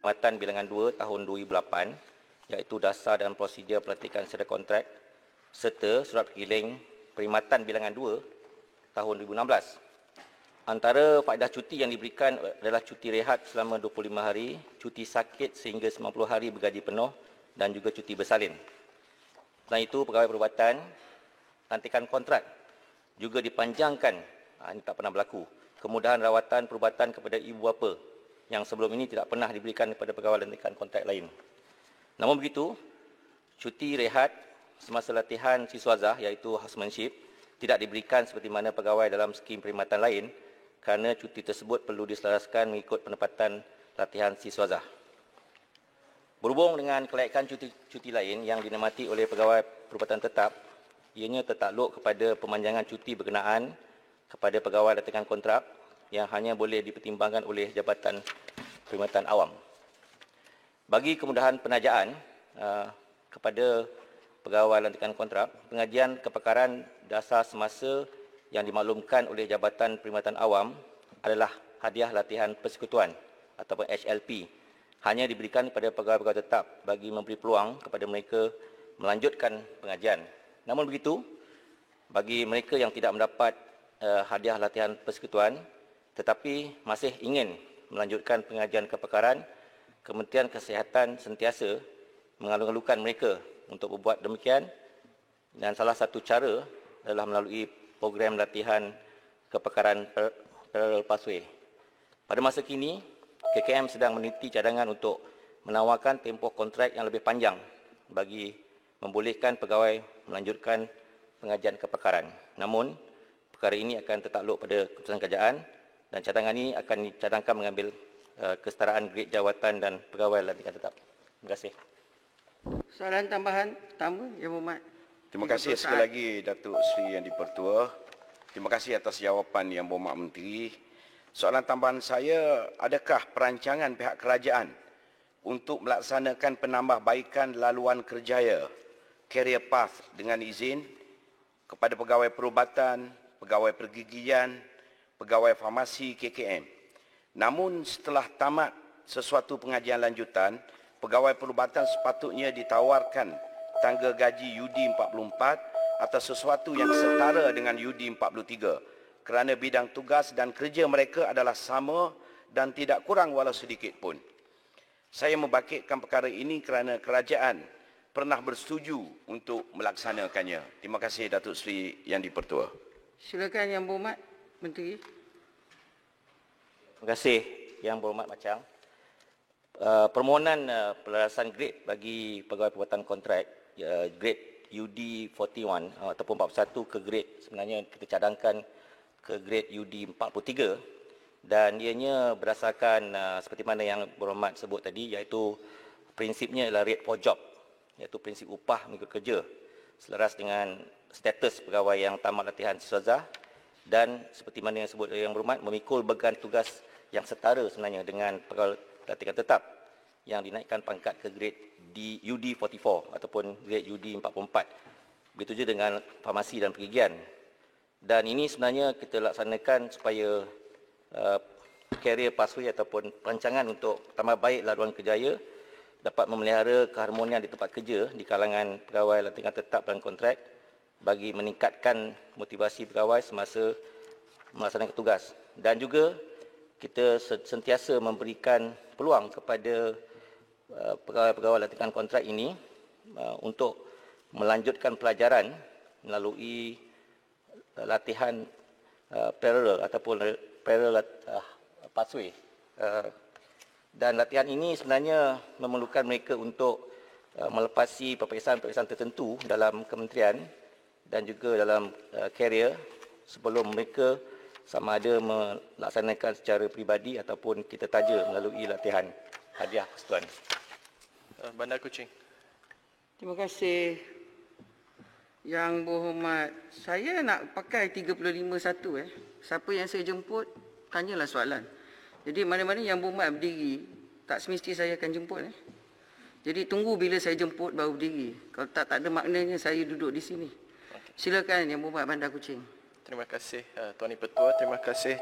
Perkhidmatan Bilangan 2 tahun 2008, iaitu dasar dan prosedur pelantikan secara kontrak, serta Surat Pergiling Perkhidmatan Bilangan 2 tahun 2016. Antara faedah cuti yang diberikan adalah cuti rehat selama 25 hari, cuti sakit sehingga 90 hari bergaji penuh dan juga cuti bersalin. Selain itu, pegawai perubatan lantikan kontrak juga dipanjangkan, ini tak pernah berlaku, kemudahan rawatan perubatan kepada ibu bapa yang sebelum ini tidak pernah diberikan kepada pegawai lantikan kontrak lain. Namun begitu, cuti rehat semasa latihan siswazah iaitu housemanship tidak diberikan seperti mana pegawai dalam skim perkhidmatan lain kerana cuti tersebut perlu diselaraskan mengikut penempatan latihan siswazah. Berhubung dengan kelayakan cuti lain yang dinikmati oleh pegawai perubatan tetap, ianya tertakluk kepada pemanjangan cuti berkenaan kepada pegawai latihan kontrak yang hanya boleh dipertimbangkan oleh Jabatan Perkhidmatan Awam. Bagi kemudahan penajaan kepada pegawai lantikan kontrak, pengajian kepakaran dasar semasa yang dimaklumkan oleh Jabatan Perkhidmatan Awam adalah hadiah latihan persekutuan ataupun HLP hanya diberikan kepada pegawai-pegawai tetap bagi memberi peluang kepada mereka melanjutkan pengajian. Namun begitu, bagi mereka yang tidak mendapat hadiah latihan persekutuan tetapi masih ingin melanjutkan pengajian kepakaran, Kementerian Kesihatan sentiasa mengalu-alukan mereka untuk berbuat demikian, dan salah satu cara adalah melalui program latihan kepakaran parallel pathway. Pada masa kini, KKM sedang meneliti cadangan untuk menawarkan tempoh kontrak yang lebih panjang bagi membolehkan pegawai melanjutkan pengajian kepakaran. Namun, perkara ini akan tertakluk pada keputusan kerajaan dan cadangan ini akan dicadangkan mengambil kesetaraan grade jawatan dan pegawai lantikan tetap. Terima kasih. Soalan tambahan pertama, Yang Berhormat. Terima kasih sekali lagi Datuk Seri Yang di-Pertua. Terima kasih atas jawapan Yang Berhormat Menteri. Soalan tambahan saya, adakah perancangan pihak kerajaan untuk melaksanakan penambahbaikan laluan kerjaya career path dengan izin kepada pegawai perubatan, pegawai pergigian, pegawai farmasi KKM? Namun setelah tamat sesuatu pengajian lanjutan, pegawai perubatan sepatutnya ditawarkan tangga gaji UD 44 atau sesuatu yang setara dengan UD 43 kerana bidang tugas dan kerja mereka adalah sama dan tidak kurang walau sedikit pun. Saya membangkitkan perkara ini kerana kerajaan pernah bersetuju untuk melaksanakannya. Terima kasih Datuk Seri Yang di-Pertua. Silakan Yang Berhormat Menteri. Terima kasih Yang Berhormat Macang. Permohonan pelarasan grade bagi pegawai perubatan kontrak, grade UD 41 ataupun 41 ke grade, sebenarnya kita cadangkan ke grade UD 43, dan ianya berdasarkan seperti mana Yang Berhormat sebut tadi, iaitu prinsipnya adalah rate for job, iaitu prinsip upah mengikut kerja selaras dengan status pegawai yang tamat latihan siswazah, dan seperti mana yang sebut Yang Berhormat, memikul beban tugas yang setara sebenarnya dengan pegawai latihan tetap yang dinaikkan pangkat ke grade UD 44 ataupun grade UD 44. Begitu juga dengan farmasi dan pergigian. Dan ini sebenarnya kita laksanakan supaya career pathway ataupun perancangan untuk tambah baik laluan kerjaya dapat memelihara keharmonian di tempat kerja di kalangan pegawai lantikan tetap dan kontrak bagi meningkatkan motivasi pegawai semasa melaksanakan tugas. Dan juga kita sentiasa memberikan peluang kepada pegawai-pegawai lantikan kontrak ini untuk melanjutkan pelajaran melalui latihan parallel ataupun parallel pathway. Dan latihan ini sebenarnya memerlukan mereka untuk melepasi peperiksaan-peperiksaan tertentu dalam kementerian dan juga dalam karier sebelum mereka sama ada melaksanakan secara peribadi ataupun kita taja melalui latihan hadiah persekutuan. Bandar Kuching. Terima kasih Yang Berhormat. Saya nak pakai 351 Siapa yang saya jemput, tanyalah soalan. Jadi mana-mana Yang Berhormat berdiri, tak semesti saya akan jemput. Jadi tunggu bila saya jemput baru berdiri. Kalau tak ada maknanya saya duduk di sini. Silakan Yang Berhormat Bandar Kuching. Terima kasih Tuan Petua. Terima kasih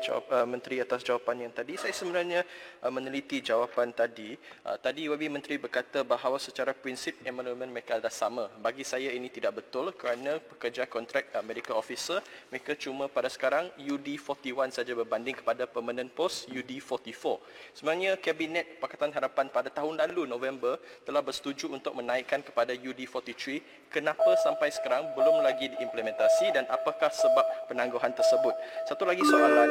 Menteri atas jawapan yang tadi. Saya sebenarnya meneliti jawapan tadi. Tadi YB Menteri berkata bahawa secara prinsip emolumen mereka dah sama. Bagi saya ini tidak betul kerana pekerja kontrak medical officer mereka cuma pada sekarang UD41 saja berbanding kepada permanent post UD44. Sebenarnya Kabinet Pakatan Harapan pada tahun lalu November telah bersetuju untuk menaikkan kepada UD43. Kenapa sampai sekarang belum lagi diimplementasi dan apakah sebab penangguhan tersebut? Satu lagi soalan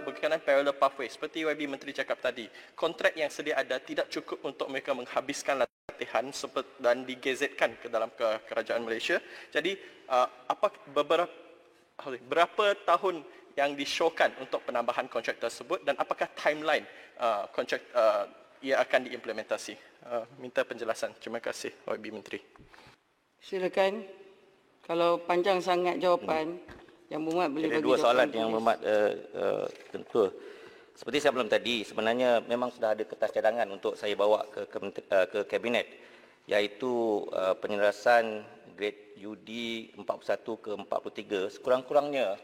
berkenaan parallel pathway. Seperti YB Menteri cakap tadi, kontrak yang sedia ada tidak cukup untuk mereka menghabiskan latihan dan digazetkan ke dalam kerajaan Malaysia. Jadi berapa tahun yang disyorkan untuk penambahan kontrak tersebut dan apakah timeline kontrak ia akan diimplementasi? Minta penjelasan. Terima kasih YB Menteri. Silakan. Kalau panjang sangat jawapan, Yang Berhormat boleh bagi dua soalan jawapan Yang tulis. Berhormat tentu. Seperti saya belum tadi, sebenarnya memang sudah ada kertas cadangan untuk saya bawa ke Kabinet, iaitu penyelarasan grade UD 41 ke 43. Sekurang-kurangnya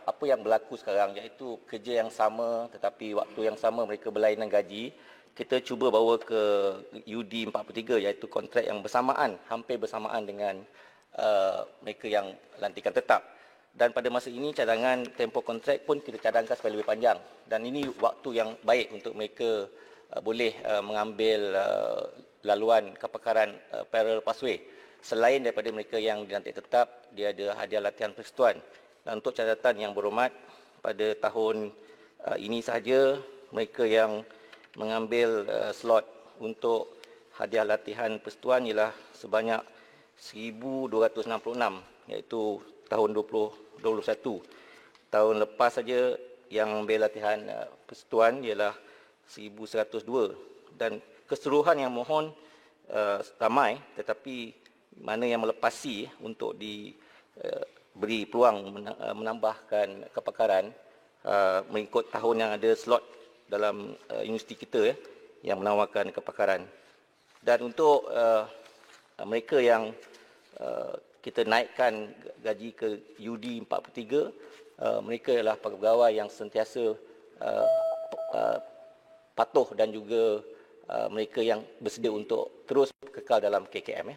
apa yang berlaku sekarang, iaitu kerja yang sama tetapi waktu yang sama mereka berlainan gaji. Kita cuba bawa ke UD 43, iaitu kontrak yang bersamaan, hampir bersamaan dengan mereka yang lantikan tetap. Dan pada masa ini cadangan tempoh kontrak pun kita cadangkan supaya lebih panjang. Dan ini waktu yang baik untuk mereka boleh mengambil laluan kepakaran parallel pathway. Selain daripada mereka yang dilantik tetap, dia ada hadiah latihan persekutuan. Dan untuk catatan Yang Berhormat, pada tahun ini sahaja mereka yang mengambil slot untuk hadiah latihan persekutuan ialah sebanyak 1,266, iaitu tahun 2021. Tahun lepas saja yang ambil latihan persekutuan ialah 1,102. Dan keseluruhan yang mohon ramai, tetapi mana yang melepasi untuk diberi peluang menambahkan kepakaran mengikut tahun yang ada slot dalam universiti kita yang menawarkan kepakaran. Dan untuk mereka yang kita naikkan gaji ke UD 43, mereka adalah pegawai yang sentiasa patuh dan juga mereka yang bersedia untuk terus kekal dalam KKM.